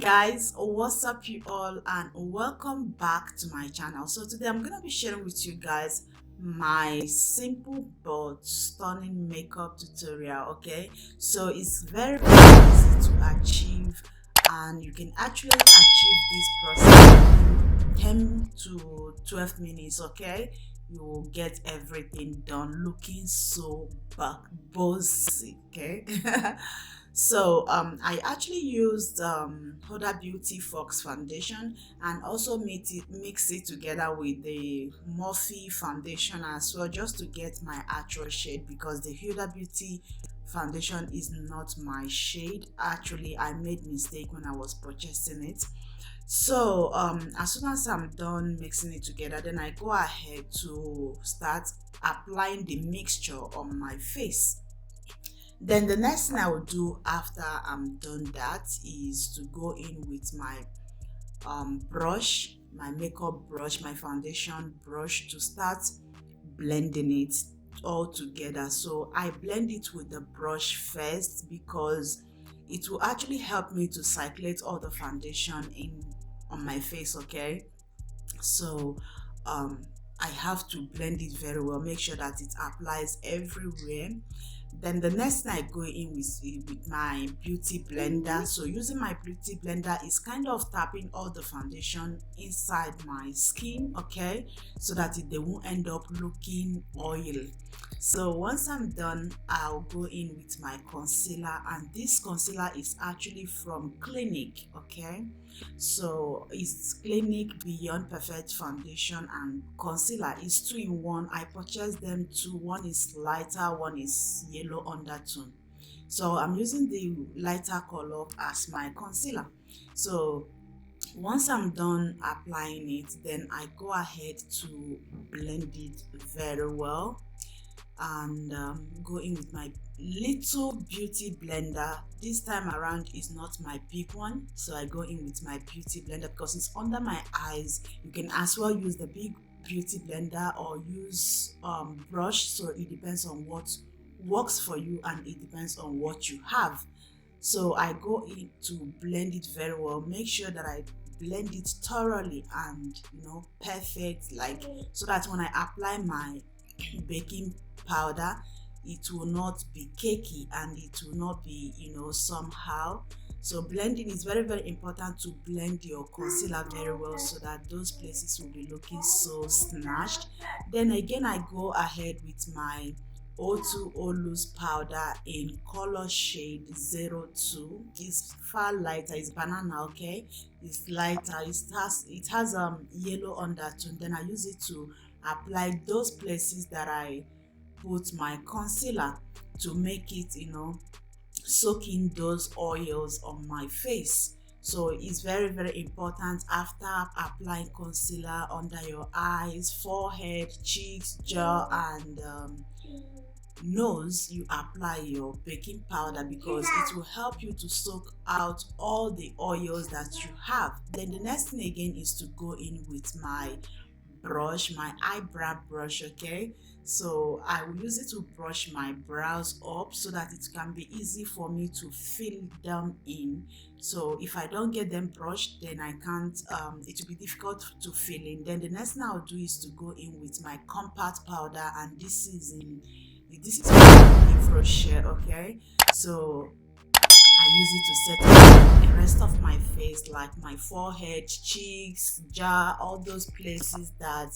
Guys, what's up you all, and welcome back to my channel. So today I'm gonna be sharing with you guys my simple but stunning makeup tutorial. Okay, so it's very easy to achieve, and you can actually achieve this process in 10 to 12 minutes. Okay, you will get everything done looking so bossy. Okay. So I actually used Huda Beauty Fox foundation, and also mix it together with the Morphe foundation as well, just to get my actual shade, because the Huda Beauty foundation is not my shade. Actually, I made mistake when I was purchasing it. So as soon as I'm done mixing it together, then I go ahead to start applying the mixture on my face. Then the next thing I will do after I'm done that is to go in with my brush, my makeup brush, my foundation brush, to start blending it all together. So I blend it with the brush first, because it will actually help me to circulate all the foundation in on my face. Okay, so I have to blend it very well, make sure that it applies everywhere. Then the next thing I go in with my beauty blender. So using my beauty blender is kind of tapping all the foundation inside my skin, okay, so that they won't end up looking oily. So once I'm done, I'll go in with my concealer, and this concealer is actually from Clinique. Okay, so it's Clinique Beyond Perfect foundation and concealer. Is 2-in-1. I purchased them two. One is lighter, one is yellow undertone. So I'm using the lighter color as my concealer. So once I'm done applying it, then I go ahead to blend it very well, and go in with my little beauty blender. This time around is not my big one, so I go in with my beauty blender because it's under my eyes. You can as well use the big beauty blender or use brush, so it depends on what works for you, and it depends on what you have. So I go in to blend it very well, make sure that I blend it thoroughly and perfect, like, so that when I apply my baking powder, it will not be cakey and it will not be somehow. So blending is very, very important, to blend your concealer very well, so that those places will be looking so snatched. Then again, I go ahead with my O2O loose powder in color shade 02. It's far lighter, it's banana. Okay, it's lighter, it has yellow undertone. Then I use it to apply those places that I put my concealer, to make it soak in those oils on my face. So it's very, very important, after applying concealer under your eyes, forehead, cheeks, jaw, and nose, you apply your baking powder, because it will help you to soak out all the oils that you have. Then the next thing again is to go in with my brush, my eyebrow brush. Okay, so I will use it to brush my brows up, so that it can be easy for me to fill them in. So if I don't get them brushed, then I can't, it will be difficult to fill in. Then the next thing I'll do is to go in with my compact powder, and this is from share. Okay, so I use it to set up the rest of my face, like my forehead, cheeks, jaw, all those places that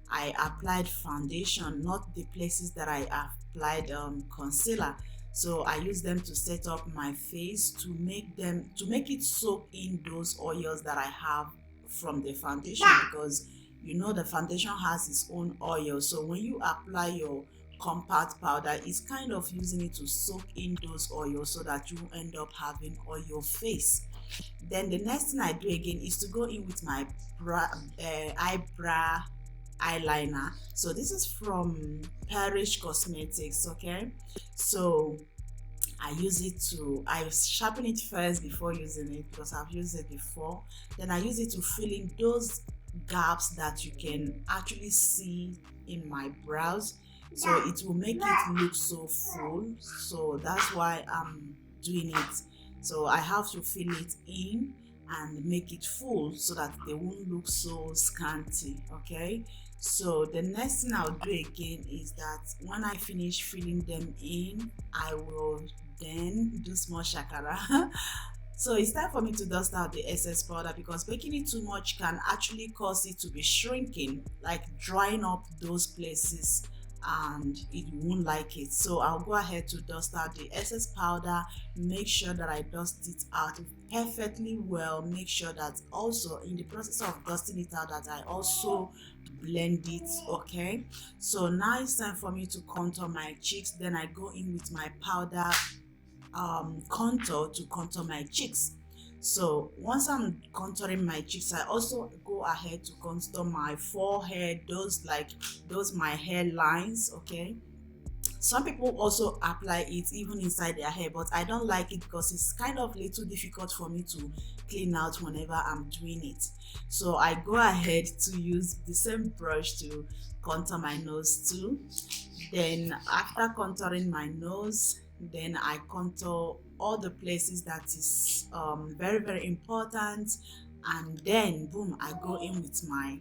I applied foundation, not the places that I applied concealer. So I use them to set up my face, to make it soak in those oils that I have from the foundation, because the foundation has its own oil. So when you apply your compact powder, is kind of using it to soak in those oils, so that you end up having oil face. Then the next thing I do again is to go in with my eyebrow eyeliner. So this is from Parish Cosmetics. Okay, so I sharpen it first before using it, because I've used it before. Then I use it to fill in those gaps that you can actually see in my brows, so it will make it look so full. So that's why I'm doing it. So I have to fill it in, and make it full so that they won't look so scanty. Okay, so the next thing I'll do again is that when I finish filling them in, I will then do small shakara. So it's time for me to dust out the excess powder, because making it too much can actually cause it to be shrinking, like drying up those places, and it won't like it. So I'll go ahead to dust out the excess powder, make sure that I dust it out perfectly well, make sure that also in the process of dusting it out that I also blend it. Okay, so now it's time for me to contour my cheeks. Then I go in with my powder contour to contour my cheeks. So once I'm contouring my cheeks, I also go ahead to contour my forehead, those my hairlines. Okay, some people also apply it even inside their hair, but I don't like it because it's kind of little difficult for me to clean out whenever I'm doing it. So I go ahead to use the same brush to contour my nose too. Then after contouring my nose, then I contour all the places that is very important, and then boom, I go in with my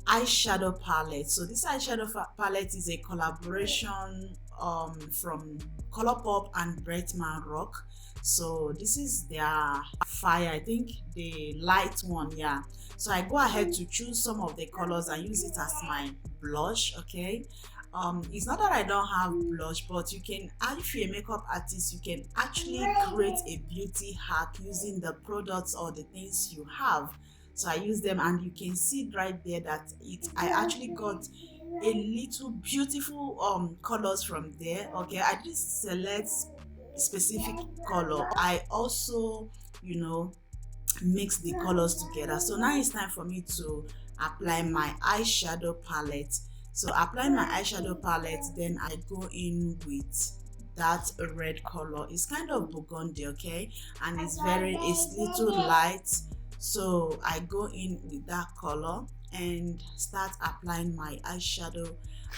eyeshadow palette. So this eyeshadow palette is a collaboration from Colourpop and Bretman Rock. So this is their fire, I think the light one, yeah. So I go ahead to choose some of the colors and use it as my blush. Okay, it's not that I don't have blush, but you can, if you're a makeup artist, you can actually create a beauty hack using the products or the things you have. So I use them, and you can see right there that I actually got a little beautiful colors from there. Okay, I just select specific color. I also, mix the colors together. So now it's time for me to apply my eyeshadow palette. So applying my eyeshadow palette, then I go in with that red color. It's kind of burgundy, okay, and it's little light. So I go in with that color and start applying my eyeshadow,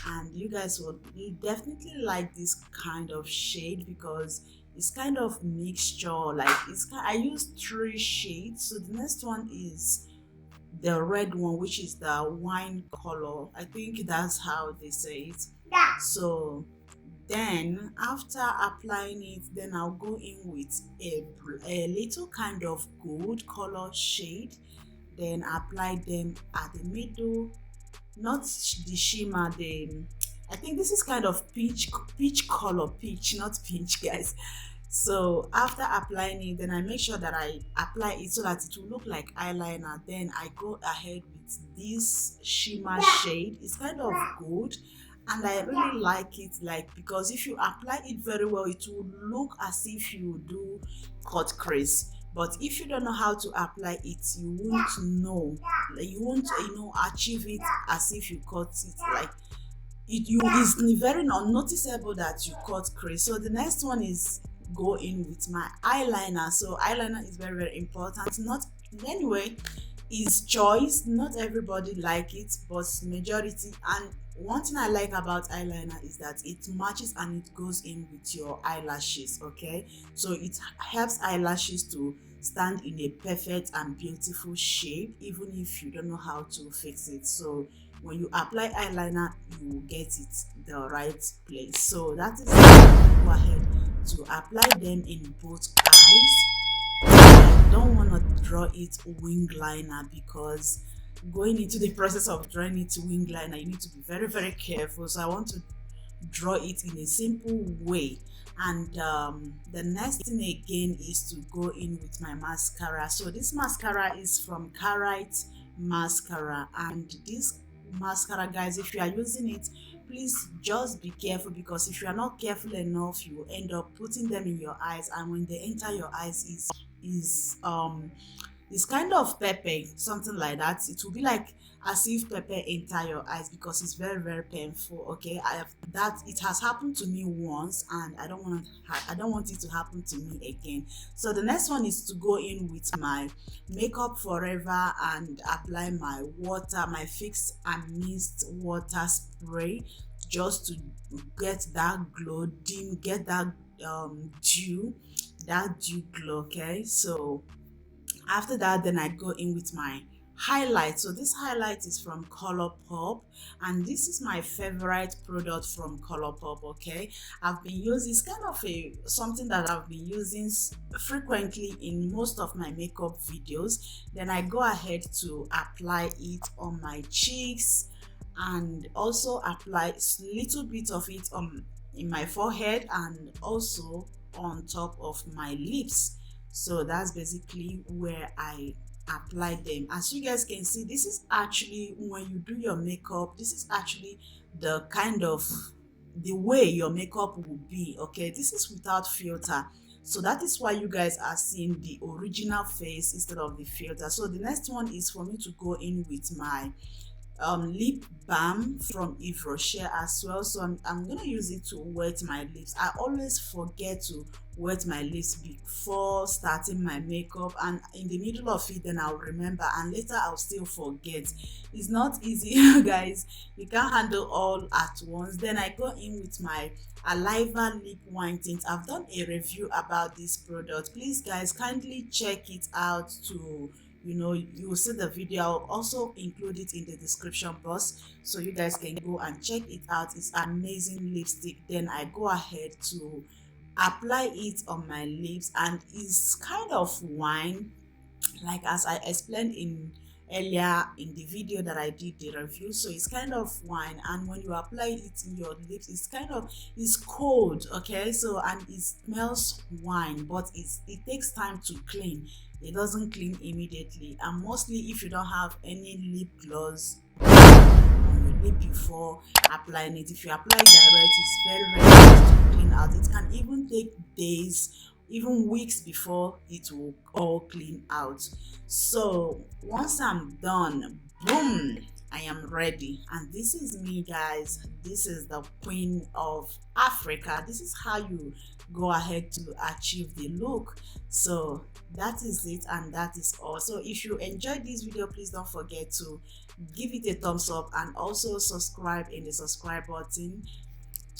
and you guys will definitely like this kind of shade because it's kind of mixture. Like I use 3 shades. So the next one is the red one, which is the wine color. I think that's how they say it. So then after applying it, then I'll go in with a little kind of gold color shade, then apply them at the middle, not the shimmer, I think this is kind of peach color, peach, not peach, guys. So after applying it, then I make sure that I apply it so that it will look like eyeliner. Then I go ahead with this shimmer shade. It's kind of gold, and I really like it, like, because if you apply it very well, it will look as if you do cut crease. But if you don't know how to apply it, you won't know, like, you won't achieve it as if you cut it. Like it's very unnoticeable that you cut crease. So the next one is go in with my eyeliner. So eyeliner is very important. Not anyway, is choice. Not everybody like it, but majority. And one thing I like about eyeliner is that it matches and it goes in with your eyelashes. Okay, so it helps eyelashes to stand in a perfect and beautiful shape, even if you don't know how to fix it. So when you apply eyeliner, you will get it the right place. So that is go ahead to apply them in both eyes. I don't want to draw it wing liner, because going into the process of drawing it wing liner, you need to be very careful. So I want to draw it in a simple way. And the next thing again is to go in with my mascara. So this mascara is from Carite Mascara, and this mascara, guys, if you are using it, please just be careful, because if you are not careful enough, you end up putting them in your eyes, and when they enter your eyes, is it's kind of pepper, something like that. It will be like as if pepper enter your eyes, because it's very painful. Okay, it has happened to me once, and I don't want it to happen to me again. So the next one is to go in with my Makeup Forever and apply my fix and mist water spray, just to get that glow, get that dew glow. Okay, so After that, then I go in with my highlight. So this highlight is from Colourpop, and this is my favorite product from Colourpop. Okay, I've been using, it's kind of a something that I've been using frequently in most of my makeup videos. Then I go ahead to apply it on my cheeks, and also apply a little bit of it on in my forehead, and also on top of my lips. So that's basically where I apply them. As you guys can see, this is actually when you do your makeup, this is actually the kind of the way your makeup will be. Okay, this is without filter, so that is why you guys are seeing the original face instead of the filter. So the next one is for me to go in with my lip balm from Yves Rocher as well. So I'm gonna use it to wet my lips. I always forget to wet my lips before starting my makeup, and in the middle of it then I'll remember, and later I'll still forget. It's not easy you guys, you can't handle all at once. Then I go in with my Aliva lip wine tint. I've done a review about this product. Please guys, kindly check it out. To you will see the video. I'll also include it in the description box so you guys can go and check it out. It's amazing lipstick. Then I go ahead to apply it on my lips, and it's kind of wine, like as I explained in earlier in the video that I did the review. So it's kind of wine, and when you apply it in your lips, it's cold. Okay, so and it smells wine, but it takes time to clean. It doesn't clean immediately, and mostly if you don't have any lip gloss on your lip before applying it, if you apply it direct, it's very hard to clean out. It can even take days, even weeks before it will all clean out. So once I'm done, boom, I am ready. And this is me guys, this is the Queen of Africa. This is how you go ahead to achieve the look. So that is it, and that is all. So if you enjoyed this video, please don't forget to give it a thumbs up, and also subscribe in the subscribe button,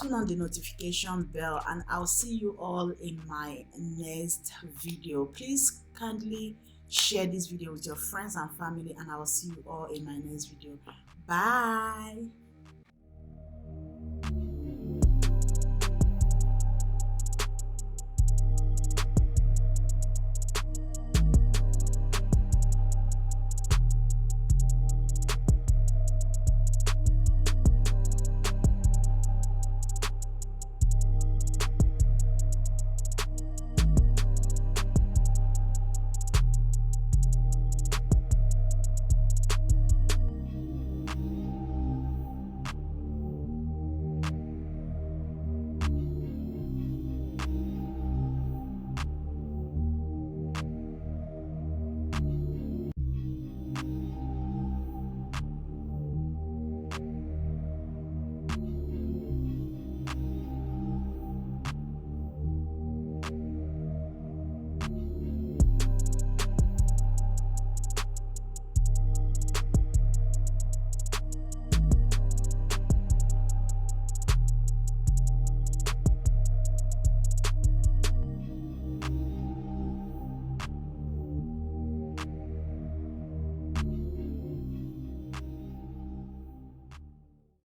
turn on the notification bell, and I'll see you all in my next video. Please kindly share this video with your friends and family, and I will see you all in my next video. Bye.